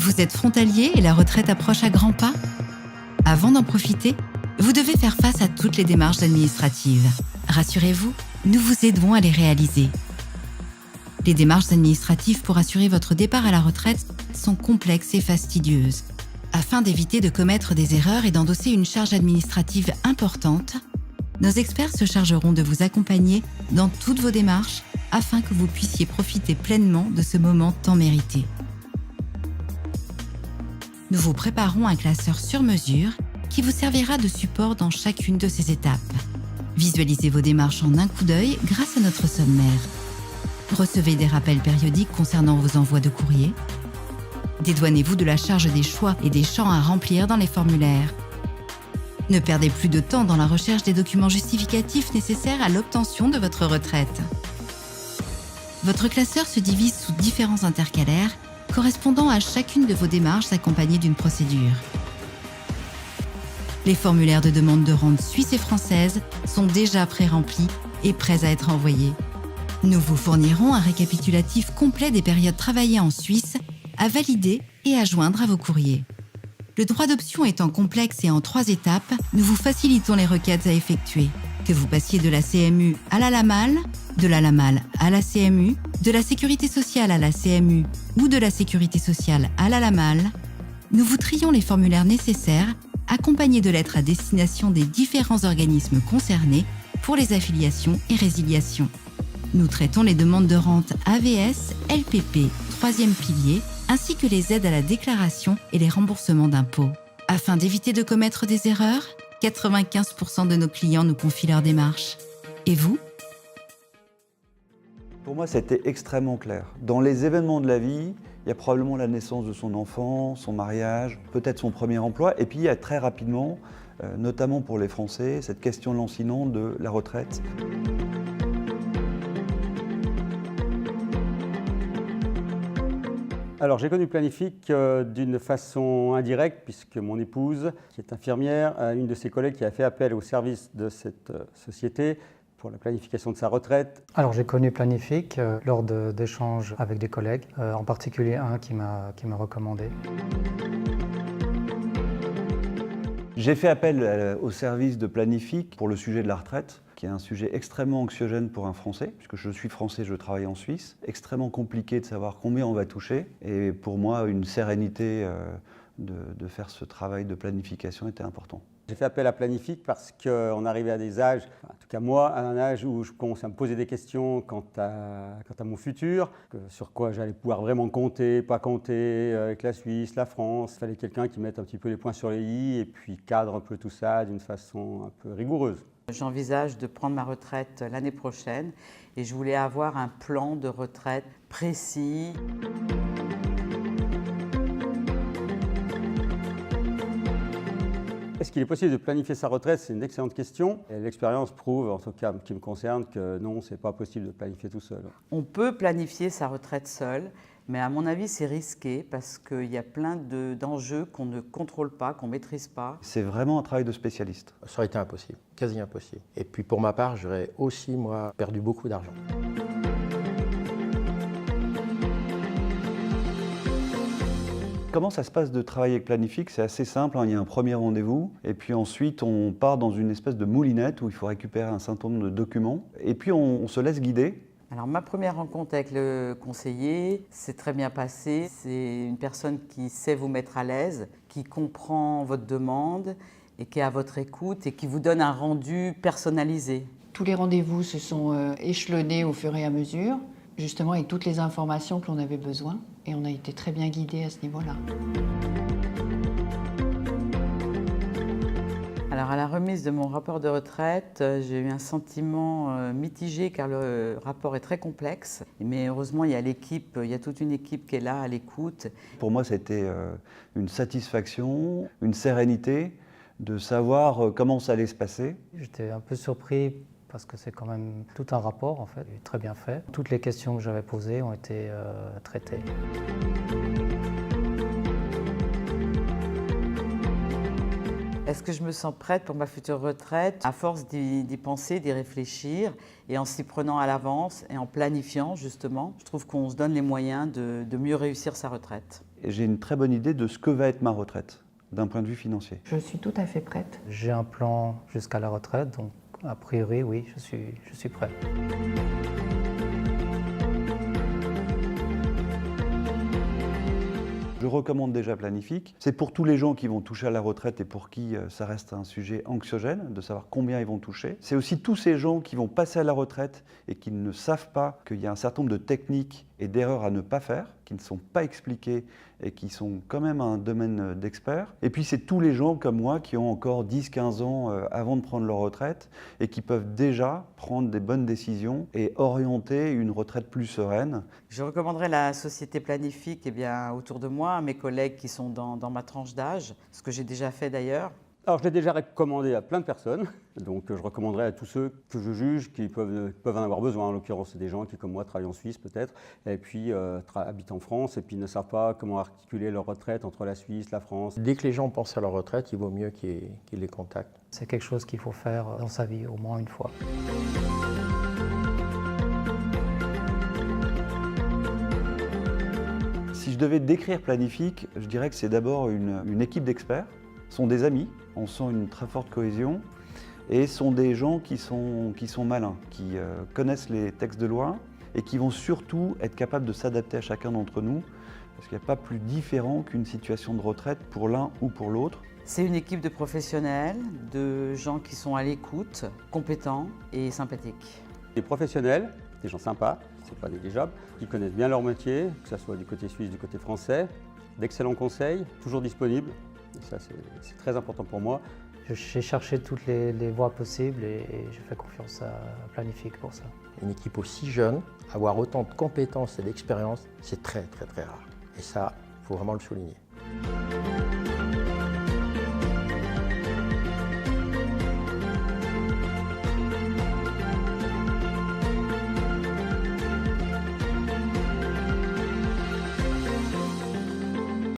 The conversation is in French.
Vous êtes frontalier et la retraite approche à grands pas? Avant d'en profiter, vous devez faire face à toutes les démarches administratives. Rassurez-vous, nous vous aidons à les réaliser. Les démarches administratives pour assurer votre départ à la retraite sont complexes et fastidieuses. Afin d'éviter de commettre des erreurs et d'endosser une charge administrative importante, nos experts se chargeront de vous accompagner dans toutes vos démarches afin que vous puissiez profiter pleinement de ce moment tant mérité. Nous vous préparons un classeur sur mesure qui vous servira de support dans chacune de ces étapes. Visualisez vos démarches en un coup d'œil grâce à notre sommaire. Recevez des rappels périodiques concernant vos envois de courrier. Dédouanez-vous de la charge des choix et des champs à remplir dans les formulaires. Ne perdez plus de temps dans la recherche des documents justificatifs nécessaires à l'obtention de votre retraite. Votre classeur se divise sous différents intercalaires correspondant à chacune de vos démarches accompagnées d'une procédure. Les formulaires de demande de rente suisses et françaises sont déjà pré-remplis et prêts à être envoyés. Nous vous fournirons un récapitulatif complet des périodes travaillées en Suisse à valider et à joindre à vos courriers. Le droit d'option étant complexe et en 3 étapes, nous vous facilitons les requêtes à effectuer. Que vous passiez de la CMU à la LAMAL, de la LAMAL à la CMU, de la Sécurité sociale à la CMU ou de la Sécurité sociale à la LAMAL, nous vous trions les formulaires nécessaires accompagnés de lettres à destination des différents organismes concernés pour les affiliations et résiliations. Nous traitons les demandes de rente AVS, LPP, 3e pilier, ainsi que les aides à la déclaration et les remboursements d'impôts. Afin d'éviter de commettre des erreurs, 95% de nos clients nous confient leur démarche. Et vous? Pour moi, c'était extrêmement clair. Dans les événements de la vie, il y a probablement la naissance de son enfant, son mariage, peut-être son premier emploi, et puis il y a très rapidement, notamment pour les Français, cette question lancinante de la retraite. Alors j'ai connu Planific d'une façon indirecte puisque mon épouse, qui est infirmière, a une de ses collègues qui a fait appel au service de cette société pour la planification de sa retraite. Alors j'ai connu Planific lors d'échanges avec des collègues, en particulier un qui m'a recommandé. J'ai fait appel au service de Planific pour le sujet de la retraite, qui est un sujet extrêmement anxiogène pour un Français, puisque je suis Français, je travaille en Suisse, extrêmement compliqué de savoir combien on va toucher, et pour moi, une sérénité de faire ce travail de planification était important. J'ai fait appel à Planific parce qu'on arrivait à des âges, en tout cas moi, à un âge où je commençais à me poser des questions quant à mon futur, sur quoi j'allais pouvoir vraiment compter, pas compter, avec la Suisse, la France. Il fallait quelqu'un qui mette un petit peu les points sur les i et puis cadre un peu tout ça d'une façon un peu rigoureuse. J'envisage de prendre ma retraite l'année prochaine et je voulais avoir un plan de retraite précis. Est-ce qu'il est possible de planifier sa retraite? C'est une excellente question. L'expérience prouve, en tout cas qui me concerne, que non, ce n'est pas possible de planifier tout seul. On peut planifier sa retraite seul, mais à mon avis, c'est risqué parce qu'il y a plein d'enjeux qu'on ne contrôle pas, qu'on ne maîtrise pas. C'est vraiment un travail de spécialiste. Ça aurait été impossible, quasi impossible. Et puis pour ma part, j'aurais aussi, moi, perdu beaucoup d'argent. Comment ça se passe de travailler avec Planific? C'est assez simple, hein. Il y a un premier rendez-vous, et puis ensuite on part dans une espèce de moulinette où il faut récupérer un certain nombre de documents, et puis on se laisse guider. Alors ma première rencontre avec le conseiller s'est très bien passée. C'est une personne qui sait vous mettre à l'aise, qui comprend votre demande et qui est à votre écoute et qui vous donne un rendu personnalisé. Tous les rendez-vous se sont échelonnés au fur et à mesure, justement avec toutes les informations que l'on avait besoin, et on a été très bien guidés à ce niveau-là. Alors à la remise de mon rapport de retraite, j'ai eu un sentiment mitigé car le rapport est très complexe. Mais heureusement, il y a toute une équipe qui est là à l'écoute. Pour moi, c'était une satisfaction, une sérénité de savoir comment ça allait se passer. J'étais un peu surpris parce que c'est quand même tout un rapport, en fait, très bien fait. Toutes les questions que j'avais posées ont été traitées. Est-ce que je me sens prête pour ma future retraite? À force d'y penser, d'y réfléchir, et en s'y prenant à l'avance et en planifiant justement, je trouve qu'on se donne les moyens de mieux réussir sa retraite. Et j'ai une très bonne idée de ce que va être ma retraite, d'un point de vue financier. Je suis tout à fait prête. J'ai un plan jusqu'à la retraite, donc a priori, oui, je suis prêt. Je recommande déjà Planifique. C'est pour tous les gens qui vont toucher à la retraite et pour qui ça reste un sujet anxiogène, de savoir combien ils vont toucher. C'est aussi tous ces gens qui vont passer à la retraite et qui ne savent pas qu'il y a un certain nombre de techniques et d'erreurs à ne pas faire, qui ne sont pas expliquées et qui sont quand même un domaine d'experts. Et puis c'est tous les gens comme moi qui ont encore 10-15 ans avant de prendre leur retraite et qui peuvent déjà prendre des bonnes décisions et orienter une retraite plus sereine. Je recommanderais la société Planifique autour de moi, à mes collègues qui sont dans ma tranche d'âge, ce que j'ai déjà fait d'ailleurs. Alors, je l'ai déjà recommandé à plein de personnes, donc je recommanderais à tous ceux que je juge qui peuvent en avoir besoin. En l'occurrence, c'est des gens qui, comme moi, travaillent en Suisse peut-être, et puis habitent en France, et puis ne savent pas comment articuler leur retraite entre la Suisse, la France. Dès que les gens pensent à leur retraite, il vaut mieux qu'ils les contactent. C'est quelque chose qu'il faut faire dans sa vie au moins une fois. Si je devais décrire Planifique, je dirais que c'est d'abord une équipe d'experts. Ce sont des amis, on sent une très forte cohésion, et sont des gens qui sont malins, qui connaissent les textes de loi et qui vont surtout être capables de s'adapter à chacun d'entre nous, parce qu'il n'y a pas plus différent qu'une situation de retraite pour l'un ou pour l'autre. C'est une équipe de professionnels, de gens qui sont à l'écoute, compétents et sympathiques. Des professionnels, des gens sympas, c'est pas négligeable, qui connaissent bien leur métier, que ce soit du côté suisse, du côté français, d'excellents conseils, toujours disponibles. Et ça, c'est très important pour moi. J'ai cherché toutes les voies possibles et je fais confiance à Planifique pour ça. Une équipe aussi jeune, avoir autant de compétences et d'expérience, c'est très très très rare. Et ça, il faut vraiment le souligner.